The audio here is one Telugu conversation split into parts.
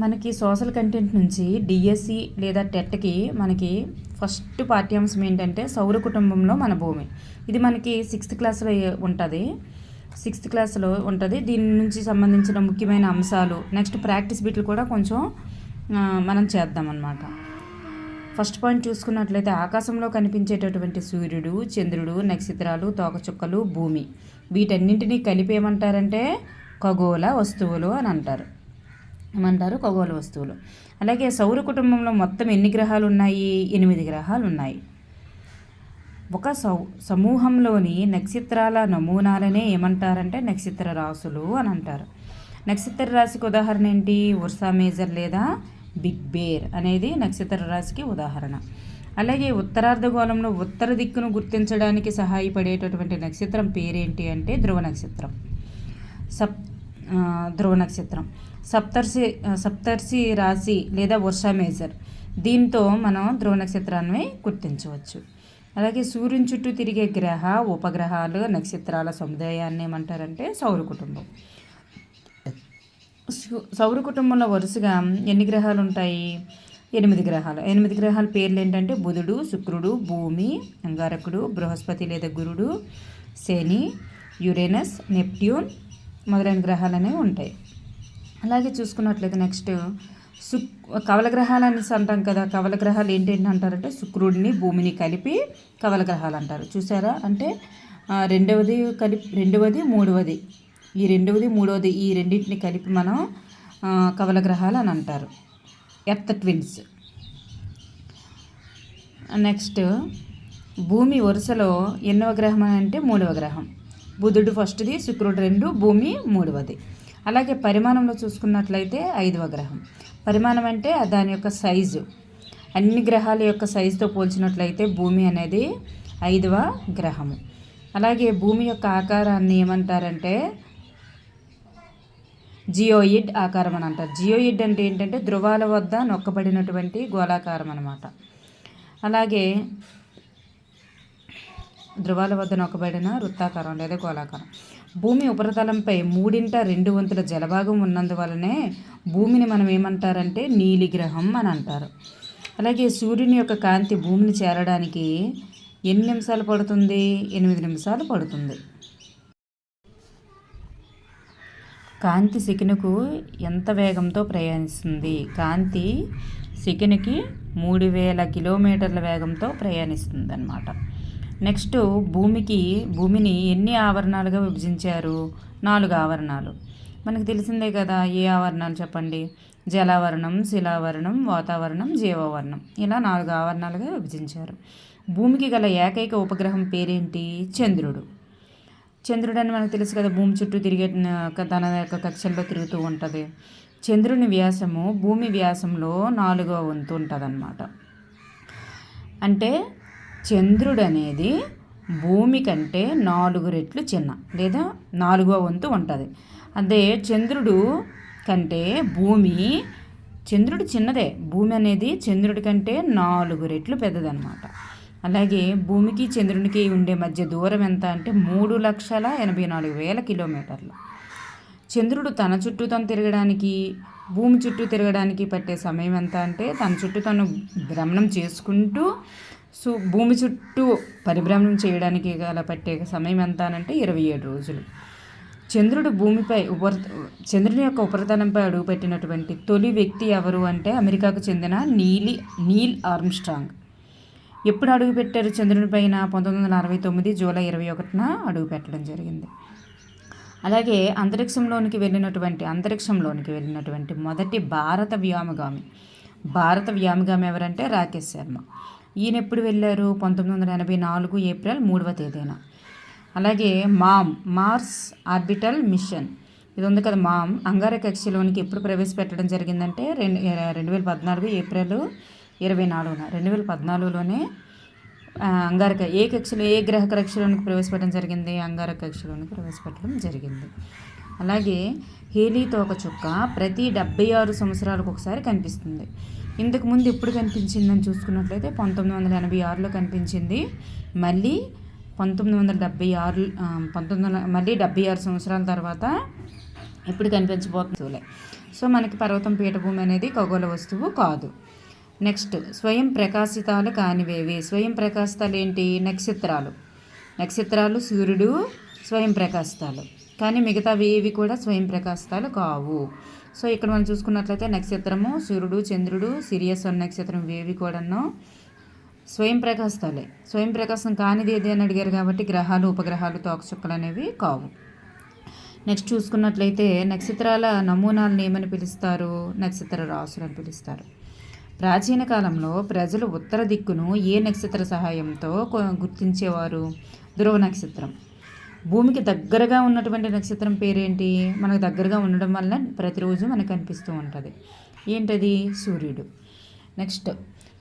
మనకి సోషల్ కంటెంట్ నుంచి డిఎస్సి లేదా టెట్కి మనకి ఫస్ట్ పాఠ్యాంశం ఏంటంటే సౌర కుటుంబంలో మన భూమి. ఇది మనకి సిక్స్త్ క్లాస్లో ఉంటుంది. దీని నుంచి సంబంధించిన ముఖ్యమైన అంశాలు నెక్స్ట్ ప్రాక్టీస్ బిట్లు కూడా కొంచెం మనం చేద్దామన్నమాట. ఫస్ట్ పాయింట్ చూసుకున్నట్లయితే ఆకాశంలో కనిపించేటటువంటి సూర్యుడు, చంద్రుడు, నక్షత్రాలు, తోకచుక్కలు, భూమి వీటన్నింటినీ కలిపి ఏమంటారంటే ఖగోళ వస్తువులు అని అంటారు. ఖగోళ వస్తువులు. అలాగే సౌర కుటుంబంలో మొత్తం ఎన్ని గ్రహాలు ఉన్నాయి? 8 గ్రహాలు ఉన్నాయి. ఒక సమూహంలోని నక్షత్రాల నమూనాలనే ఏమంటారంటే నక్షత్ర రాశులు అని అంటారు. నక్షత్ర రాశికి ఉదాహరణ ఏంటి? ఉర్సా మేజర్ లేదా బిగ్ బేర్ అనేది నక్షత్ర రాశికి ఉదాహరణ. అలాగే ఉత్తరార్ధగోళంలో ఉత్తర దిక్కును గుర్తించడానికి సహాయపడేటటువంటి నక్షత్రం పేరేంటి అంటే ధ్రువ నక్షత్రం. సప్తర్షి రాశి లేదా వర్షా మేజర్, దీంతో మనం ధ్రువ నక్షత్రాన్ని గుర్తించవచ్చు. అలాగే సూర్యుని చుట్టూ తిరిగే ఉపగ్రహాలు నక్షత్రాల సముదాయాన్ని ఏమంటారంటే సౌర కుటుంబం. సౌర కుటుంబంలో వరుసగా ఎన్ని గ్రహాలు ఉంటాయి? 8 గ్రహాలు. 8 గ్రహాల పేర్లు ఏంటంటే బుధుడు, శుక్రుడు, భూమి, అంగారకుడు, బృహస్పతి లేదా గురుడు, శని, యురేనస్, నెప్ట్యూన్ మొదలైన గ్రహాలు అనేవి ఉంటాయి. అలాగే చూసుకున్నట్లయితే నెక్స్ట్ కవల గ్రహాలు అనేసి అంటాం కదా. కవల గ్రహాలు ఏంటంటే అంటారంటే శుక్రుడిని భూమిని కలిపి కవల గ్రహాలు అంటారు. చూసారా? అంటే రెండవది, మూడవది, ఈ రెండింటిని కలిపి మనం కవల గ్రహాలు అని అంటారు. Earth twins. నెక్స్ట్ భూమి వరుసలో ఎన్నవ గ్రహం అని అంటే 3వ గ్రహం. బుధుడు ఫస్ట్ది, శుక్రుడు 2, భూమి 3వది. అలాగే పరిమాణంలో చూసుకున్నట్లయితే 5వ గ్రహం. పరిమాణం అంటే దాని యొక్క సైజు, అన్ని గ్రహాల యొక్క సైజుతో పోల్చినట్లయితే భూమి అనేది 5వ గ్రహము. అలాగే భూమి యొక్క ఆకారాన్ని ఏమంటారంటే జియోయిడ్ ఆకారం అని అంటారు. జియోయిడ్ అంటే ఏంటంటే ధృవాల వద్ద నొక్కబడినటువంటి గోళాకారం అన్నమాట. అలాగే ధృవాల వద్ద నొక్కబడిన వృత్తాకారం లేదా గోళాకారం. భూమి ఉపరితలంపై 3/2 వంతుల జలభాగం ఉన్నందువలనే భూమిని మనం ఏమంటారంటే నీలిగ్రహం అని అంటారు. అలాగే సూర్యుని యొక్క కాంతి భూమిని చేరడానికి ఎన్ని నిమిషాలు పడుతుంది? 8 నిమిషాలు పడుతుంది. కాంతి సెకనుకు ఎంత వేగంతో ప్రయాణిస్తుంది? కాంతి సెకనుకి 3000 కిలోమీటర్ల వేగంతో ప్రయాణిస్తుంది అన్నమాట. నెక్స్ట్ భూమిని ఎన్ని ఆవరణాలుగా విభజించారు? 4 ఆవరణాలు. మనకు తెలిసిందే కదా. ఏ ఆవరణాలు చెప్పండి? జలావరణం, శిలావరణం, వాతావరణం, జీవావరణం, ఇలా 4 ఆవరణాలుగా విభజించారు. భూమికి గల ఏకైక ఉపగ్రహం పేరేంటి? చంద్రుడు. చంద్రుడు అని మనకు తెలుసు కదా, భూమి చుట్టూ తిరిగే తన యొక్క కక్షల్లో తిరుగుతూ ఉంటుంది. చంద్రుని వ్యాసము భూమి వ్యాసంలో 4వ వంతు ఉంటుంది అన్నమాట. అంటే చంద్రుడు అనేది భూమి కంటే 4 రెట్లు చిన్న లేదా 4వ వంతు ఉంటుంది. అదే చంద్రుడు కంటే చంద్రుడు చిన్నదే, భూమి అనేది చంద్రుడి కంటే 4 రెట్లు పెద్దదన్నమాట. అలాగే భూమికి చంద్రునికి ఉండే మధ్య దూరం ఎంత అంటే 3,84,000 కిలోమీటర్లు. చంద్రుడు తన చుట్టూ తను తిరగడానికి, భూమి చుట్టూ తిరగడానికి పట్టే సమయం ఎంత అంటే తన చుట్టూ తను భ్రమణం చేసుకుంటూ భూమి చుట్టూ పరిభ్రమణం చేయడానికి గల పట్టే సమయం ఎంత అనంటే 27 రోజులు. చంద్రుని యొక్క ఉపరితలంపై అడుగుపెట్టినటువంటి తొలి వ్యక్తి ఎవరు అంటే అమెరికాకు చెందిన నీల్ ఆర్మ్స్ట్రాంగ్. ఎప్పుడు అడుగుపెట్టారు చంద్రుని పైన? 1969 జూలై 21న అడుగుపెట్టడం జరిగింది. అలాగే అంతరిక్షంలోనికి వెళ్ళినటువంటి మొదటి భారత వ్యోమగామి ఎవరంటే రాకేష్ శర్మ. ఈయన ఎప్పుడు వెళ్ళారు? 1984 ఏప్రిల్ 3వ తేదీన. అలాగే మార్స్ ఆర్బిటల్ మిషన్, ఇది ఉంది కదా మామ్, అంగారక కక్షలోనికి ఎప్పుడు ప్రవేశపెట్టడం జరిగిందంటే 2014 ఏప్రిల్ 24న. 2014లోనే ఏ గ్రహ కక్షలోనికి ప్రవేశపెట్టడం జరిగింది? అంగారక కక్షలోనికి ప్రవేశపెట్టడం జరిగింది. అలాగే హేలీ తోకచుక్క ప్రతి 76 సంవత్సరాలకు ఒకసారి కనిపిస్తుంది. ఇంతకుముందు ఎప్పుడు కనిపించిందని చూసుకున్నట్లయితే 1986లో కనిపించింది. మళ్ళీ 1976 మళ్ళీ 76 సంవత్సరాల తర్వాత ఎప్పుడు కనిపించబోతుంది. సో మనకి పర్వతం పీఠభూమి అనేది ఖగోళ వస్తువు కాదు. నెక్స్ట్, స్వయం ప్రకాశితాలు కానివేవి. స్వయం ప్రకాశితాలు ఏంటి? నక్షత్రాలు సూర్యుడు స్వయం ప్రకాశితాలు, కానీ మిగతావి ఏవి కూడా స్వయం ప్రకాశితాలు కావు. సో ఇక్కడ మనం చూసుకున్నట్లయితే నక్షత్రము, సూర్యుడు, చంద్రుడు, సిరియస్ అన్న నక్షత్రం ఏవి కూడాను స్వయం ప్రకాశితాలే. స్వయం ప్రకాశం కానిది ఏది అని అడిగారు కాబట్టి గ్రహాలు, ఉపగ్రహాలు, తోకచుక్కలు అనేవి కావు. నెక్స్ట్ చూసుకున్నట్లయితే నక్షత్రాల నమూనాలను ఏమని పిలుస్తారు? నక్షత్ర రాసులు అని పిలుస్తారు. ప్రాచీన కాలంలో ప్రజలు ఉత్తర దిక్కును ఏ నక్షత్ర సహాయంతో గుర్తించేవారు? ధ్రువ నక్షత్రం. భూమికి దగ్గరగా ఉన్నటువంటి నక్షత్రం పేరేంటి? మనకు దగ్గరగా ఉండడం వల్ల ప్రతిరోజు మనకు కనిపిస్తూ ఉంటుంది. ఏంటది? సూర్యుడు. నెక్స్ట్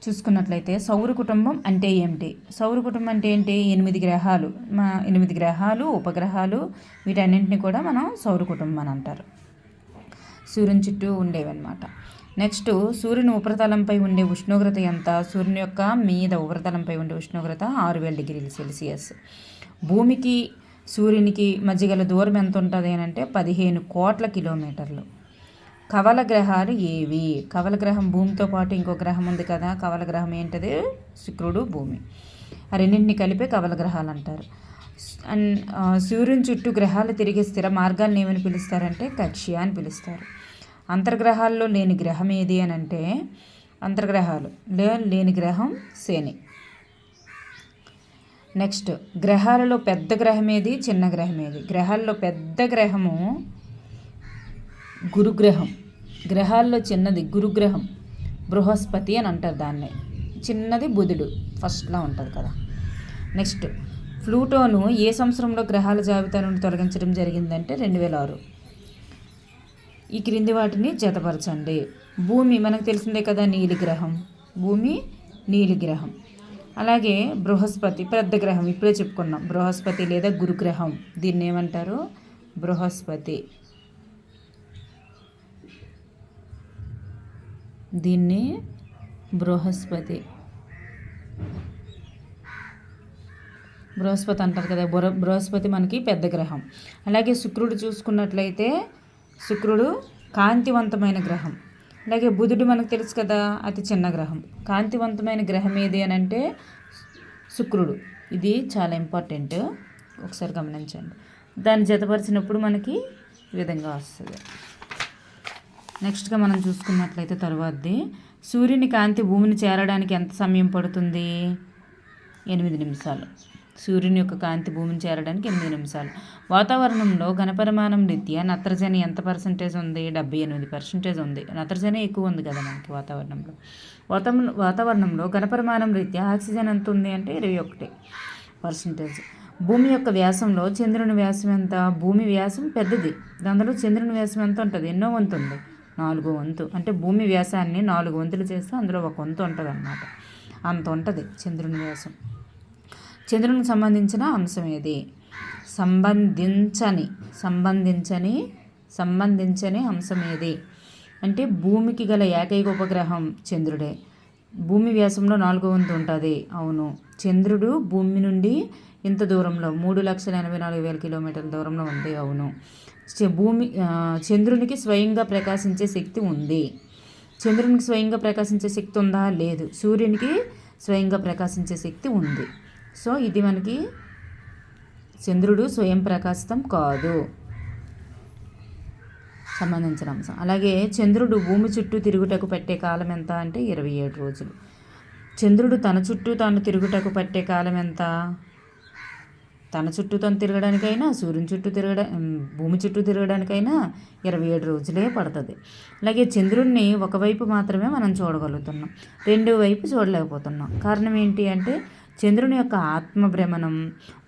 చూసుకున్నట్లయితే సౌర కుటుంబం అంటే ఏమిటి? సౌర కుటుంబం అంటే ఏంటి? 8 గ్రహాలు, ఉపగ్రహాలు, వీటన్నింటినీ కూడా మనం సౌర కుటుంబం అని అంటారు. సూర్యుని చుట్టూ ఉండేవన్నమాట. నెక్స్ట్, సూర్యుని ఉపరితలంపై ఉండే ఉష్ణోగ్రత ఎంత? సూర్యుని యొక్క మీద ఉపరితలంపై ఉండే ఉష్ణోగ్రత 6000 డిగ్రీల సెల్సియస్. భూమికి సూర్యునికి మధ్య గల దూరం ఎంత ఉంటుంది అని అంటే 15 కోట్ల కిలోమీటర్లు. కవల గ్రహాలు ఏవి? కవల గ్రహం భూమితో పాటు ఇంకో గ్రహం ఉంది కదా, కవల గ్రహం ఏంటది? శుక్రుడు, భూమి. ఆ రెండింటిని కలిపే కవల గ్రహాలు అంటారు. సూర్యుని చుట్టూ గ్రహాలు తిరిగే స్థిర మార్గాలను ఏమని పిలుస్తారంటే కక్ష్య అని పిలుస్తారు. అంతర్గ్రహాల్లో లేని గ్రహం ఏది అని అంటే అంతర్గ్రహాలు లేని గ్రహం శని. నెక్స్ట్, గ్రహాలలో పెద్ద గ్రహం ఏది, చిన్న గ్రహం ఏది? గ్రహాల్లో పెద్ద గ్రహము గురుగ్రహం. గ్రహాల్లో చిన్నది గురుగ్రహం, బృహస్పతి అని అంటారు దాన్ని. చిన్నది బుధుడు, ఫస్ట్లో ఉంటుంది కదా. నెక్స్ట్, ప్లూటోను ఏ సంవత్సరంలో గ్రహాల జాబితా నుండి తొలగించడం జరిగిందంటే 2006. ఈ క్రింది వాటిని జతపరచండి. భూమి మనకు తెలిసిందే కదా, నీలిగ్రహం. భూమి నీలిగ్రహం. అలాగే బృహస్పతి పెద్ద గ్రహం, ఇప్పుడే చెప్పుకున్నాం. బృహస్పతి లేదా గురుగ్రహం, దీన్ని ఏమంటారు? బృహస్పతి. దీన్ని బృహస్పతి అంటారు కదా. బృహస్పతి మనకి పెద్ద గ్రహం. అలాగే శుక్రుడు చూసుకున్నట్లయితే శుక్రుడు కాంతివంతమైన గ్రహం. అలాగే బుధుడు మనకు తెలుసు కదా, అతి చిన్న గ్రహం. కాంతివంతమైన గ్రహం ఏది అని అంటే శుక్రుడు. ఇది చాలా ఇంపార్టెంట్, ఒకసారి గమనించండి. దాన్ని జతపరిచినప్పుడు మనకి ఈ విధంగా వస్తుంది. నెక్స్ట్గా మనం చూసుకున్నట్లయితే తర్వాతది, సూర్యుని కాంతి భూమిని చేరడానికి ఎంత సమయం పడుతుంది? 8 నిమిషాలు. సూర్యుని యొక్క కాంతి భూమిని చేరడానికి 8 నిమిషాలు. వాతావరణంలో ఘనపరిమాణం రీత్యా నత్రజని ఎంత పర్సెంటేజ్ ఉంది? 78% ఉంది. నత్రజని ఎక్కువ ఉంది కదా మనకి వాతావరణంలో. వాతావరణంలో ఘనపరిమాణం రీత్యా ఆక్సిజన్ ఎంత ఉంది అంటే 21%. భూమి యొక్క వ్యాసంలో చంద్రుని వ్యాసం ఎంత? భూమి వ్యాసం పెద్దది, దానిలో చంద్రుని వ్యాసం ఎంత ఉంటుంది? ఎన్నో వంతు ఉంది? 4వ వంతు. అంటే భూమి వ్యాసాన్ని 4 వంతులు చేస్తే అందులో 1 వంతు ఉంటుంది అన్నమాట. అంత ఉంటుంది చంద్రుని వ్యాసం. చంద్రునికి సంబంధించిన అంశం ఏది? సంబంధించని అంశం ఏది అంటే భూమికి గల ఏకైక ఉపగ్రహం చంద్రుడే. భూమి వ్యాసంలో 4వ వంతు ఉంటుంది. అవును. చంద్రుడు భూమి నుండి ఇంత దూరంలో 3,84,000 కిలోమీటర్ల దూరంలో ఉంది. అవును. చంద్రునికి స్వయంగా ప్రకాశించే శక్తి ఉంది. చంద్రునికి స్వయంగా ప్రకాశించే శక్తి ఉందా? లేదు. సూర్యునికి స్వయంగా ప్రకాశించే శక్తి ఉంది. సో ఇది మనకి చంద్రుడు స్వయం ప్రకాశితం కాదు సంబంధించిన అంశం. అలాగే చంద్రుడు భూమి చుట్టూ తిరుగుటకు పట్టే కాలం ఎంత అంటే 27 రోజులు. చంద్రుడు తన చుట్టూ తాను తిరుగుటకు పట్టే కాలం ఎంత? తన చుట్టూ తను తిరగడానికైనా, సూర్యుని చుట్టూ భూమి చుట్టూ తిరగడానికైనా 27 రోజులే పడుతుంది. అలాగే చంద్రుడిని ఒకవైపు మాత్రమే మనం చూడగలుగుతున్నాం, రెండో వైపు చూడలేకపోతున్నాం. కారణం ఏంటి అంటే చంద్రుని యొక్క ఆత్మభ్రమణం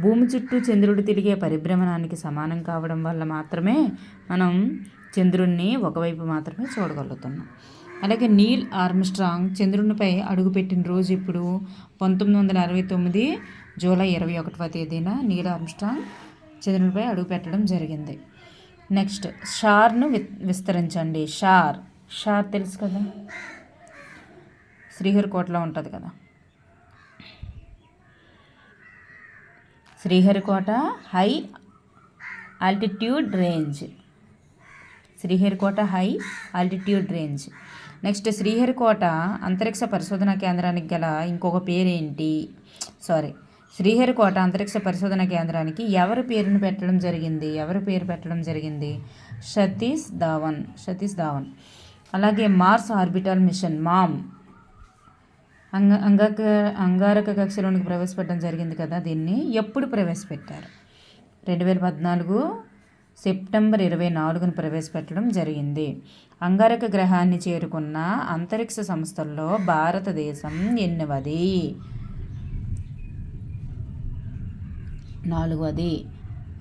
భూమి చుట్టూ చంద్రుడు తిరిగే పరిభ్రమణానికి సమానం కావడం వల్ల మాత్రమే మనం చంద్రుడిని ఒకవైపు మాత్రమే చూడగలుగుతున్నాం. అలాగే నీల్ ఆర్మ్స్ట్రాంగ్ చంద్రునిపై అడుగుపెట్టిన రోజు ఇప్పుడు 1969 జూలై 21వ తేదీన నీల్ ఆర్మ్స్ట్రాంగ్ చంద్రునిపై అడుగుపెట్టడం జరిగింది. నెక్స్ట్, షార్ను విస్తరించండి. షార్ తెలుసు కదా, శ్రీహరికోటలో ఉంటుంది కదా. Sriharikota high altitude range Sriharikota high altitude range. Next Sriharikota అంతరిక్ష పరిశోధన కేంద్రానికి గల ఇంకొక పేరేంటి? శ్రీహరికోట అంతరిక్ష పరిశోధన కేంద్రానికి ఎవరి పేరు పెట్టడం జరిగింది? సతీష్ ధావన్. అలాగే మార్స్ ఆర్బిటల్ మిషన్ మామ్ అంగారక కక్షలోనికి ప్రవేశపెట్టడం జరిగింది కదా, దీన్ని ఎప్పుడు ప్రవేశపెట్టారు? 2014 సెప్టెంబర్ 24న ప్రవేశపెట్టడం జరిగింది. అంగారక గ్రహాన్ని చేరుకున్న అంతరిక్ష సంస్థల్లో భారతదేశం ఎన్నవది? 4వది.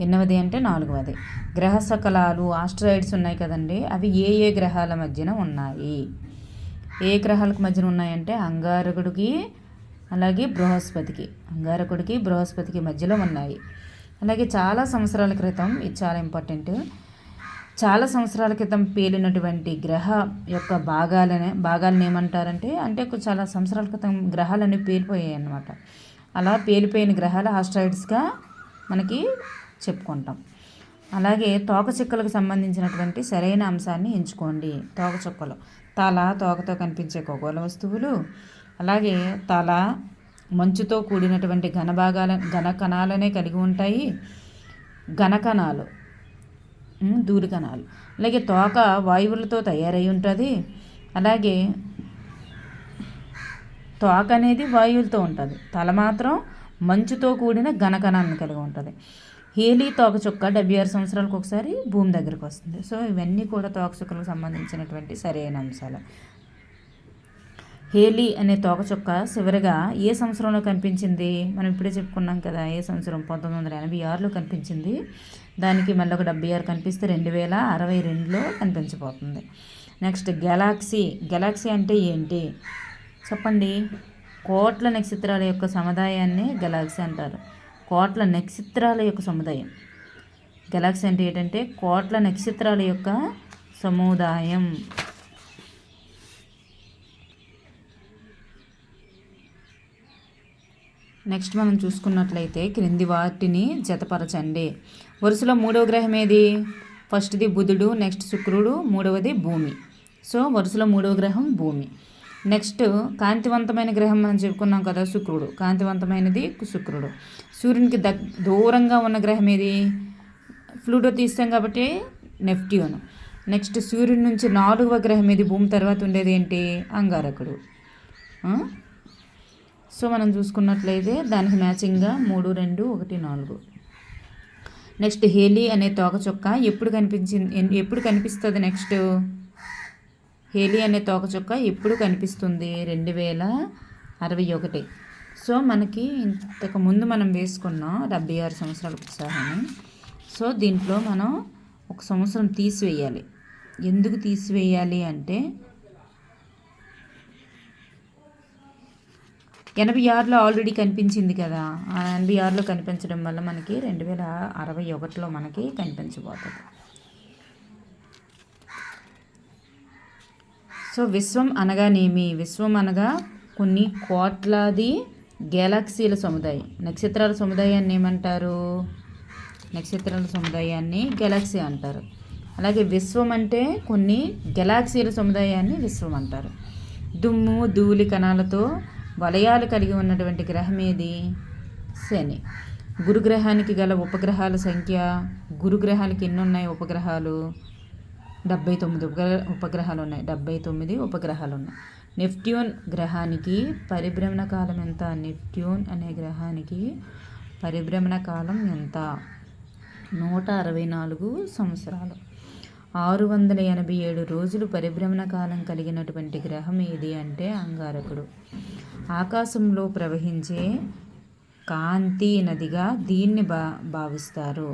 ఎన్నవది అంటే 4వది. గ్రహ శకలాలు ఆస్ట్రాయిడ్స్ ఉన్నాయి కదండి, అవి ఏ గ్రహాల మధ్యన ఉన్నాయి? ఏ గ్రహాలకు మధ్యన ఉన్నాయంటే అంగారకుడికి అలాగే బృహస్పతికి మధ్యలో ఉన్నాయి. అలాగే చాలా సంవత్సరాల క్రితం, ఇది చాలా ఇంపార్టెంట్, చాలా సంవత్సరాల క్రితం పేలినటువంటి గ్రహ యొక్క భాగాలను ఏమంటారంటే చాలా సంవత్సరాల క్రితం గ్రహాలన్నీ పేలిపోయాయి అన్నమాట. అలా పేలిపోయిన గ్రహాలు ఆస్ట్రాయిడ్స్గా మనకి చెప్పుకుంటాం. అలాగే తోకచుక్కలకు సంబంధించినటువంటి సరైన అంశాన్ని ఎంచుకోండి. తోకచుక్కలు తోకతో కనిపించే ఖగోళ వస్తువులు, అలాగే మంచుతో కూడినటువంటి ఘన కణాలనే కలిగి ఉంటాయి. ఘన కణాలు, ధూళి కణాలు. అలాగే తోక వాయువులతో తయారై ఉంటుంది. అలాగే తోక అనేది వాయువులతో ఉంటుంది, తల మాత్రం మంచుతో కూడిన ఘన కణాలను కలిగి ఉంటుంది. హేలీ తోకచుక్క 76 సంవత్సరాలకు ఒకసారి భూమి దగ్గరికి వస్తుంది. సో ఇవన్నీ కూడా తోకచుక్కలకు సంబంధించినటువంటి సరైన అంశాలు. హేలీ అనే తోకచుక్క చివరిగా ఏ సంవత్సరంలో కనిపించింది? మనం ఇప్పుడే చెప్పుకున్నాం కదా, ఏ సంవత్సరం? 1986లో కనిపించింది. దానికి మళ్ళీ ఒక 76 కనిపిస్తే 2062లో కనిపించబోతుంది. నెక్స్ట్ గెలాక్సీ అంటే ఏంటి చెప్పండి? కోట్ల నక్షత్రాల యొక్క సముదాయాన్ని గెలాక్సీ అంటారు. కోట్ల నక్షత్రాల యొక్క సముదాయం. గెలాక్సీ అంటే ఏంటంటే కోట్ల నక్షత్రాల యొక్క సముదాయం. నెక్స్ట్ మనం చూసుకున్నట్లయితే క్రింది వాటిని జతపరచండి. వరుసలో 3వ గ్రహం ఏది? ఫస్ట్ది బుధుడు, నెక్స్ట్ శుక్రుడు, 3వది భూమి. సో వరుసలో 3వ గ్రహం భూమి. నెక్స్ట్ కాంతివంతమైన గ్రహం మనం చెప్పుకున్నాం కదా, శుక్రుడు. కాంతివంతమైనది శుక్రుడు. సూర్యునికి దూరంగా ఉన్న గ్రహం ఏది? ప్లూటో తీస్తాం కాబట్టి నెప్ట్యూన్. నెక్స్ట్ సూర్యుడి నుంచి 4వ గ్రహం ఏది? భూమి తర్వాత ఉండేది ఏంటి? అంగారకుడు. సో మనం చూసుకున్నట్లయితే దానికి మ్యాచింగ్గా 3, 2, 1, 4. నెక్స్ట్ హేలీ అనే తోకచుక్క ఎప్పుడు కనిపిస్తుంది? నెక్స్ట్ హేలీ అనే తోకచుక్క ఎప్పుడు కనిపిస్తుంది? 2061. సో మనకి ఇంతకుముందు మనం వేసుకున్నాం 76 సంవత్సరాలకు ఒకసారి. సో దీంట్లో మనం ఒక సంవత్సరం తీసివేయాలి. ఎందుకు తీసివేయాలి అంటే 86లో ఆల్రెడీ కనిపించింది కదా, ఆ 86లో కనిపించడం వల్ల మనకి 2061లో మనకి కనిపించబోతుంది. సో విశ్వం అనగానేమి? విశ్వం అనగా కొన్ని కోట్లాది గెలాక్సీల సముదాయం. నక్షత్రాల సముదాయాన్ని ఏమంటారు? నక్షత్రాల సముదాయాన్ని గెలాక్సీ అంటారు. అలాగే విశ్వం అంటే కొన్ని గెలాక్సీల సముదాయాన్ని విశ్వం అంటారు. దుమ్ము ధూళి కణాలతో వలయాలు కలిగి ఉన్నటువంటి గ్రహం ఏది? శని. గురుగ్రహానికి గల ఉపగ్రహాల సంఖ్య, గురుగ్రహానికి ఎన్ని ఉన్నాయి ఉపగ్రహాలు? 79 ఉపగ్రహాలు ఉన్నాయి. 79 ఉపగ్రహాలు ఉన్నాయి. నెప్ట్యూన్ గ్రహానికి పరిభ్రమణ కాలం ఎంత? నెప్ట్యూన్ అనే గ్రహానికి పరిభ్రమణ కాలం ఎంత? 164 సంవత్సరాలు. 687 రోజులు పరిభ్రమణ కాలం కలిగినటువంటి గ్రహం ఏది అంటే అంగారకుడు. ఆకాశంలో ప్రవహించే కాంతి నదిగా దీన్ని భావిస్తారు.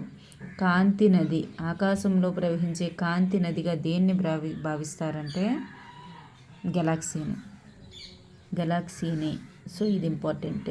కాంతి నది, ఆకాశంలో ప్రవహించే కాంతి నదిగా దేన్ని భావిస్తారంటే గెలాక్సీని. సో ఇది ఇంపార్టెంట్.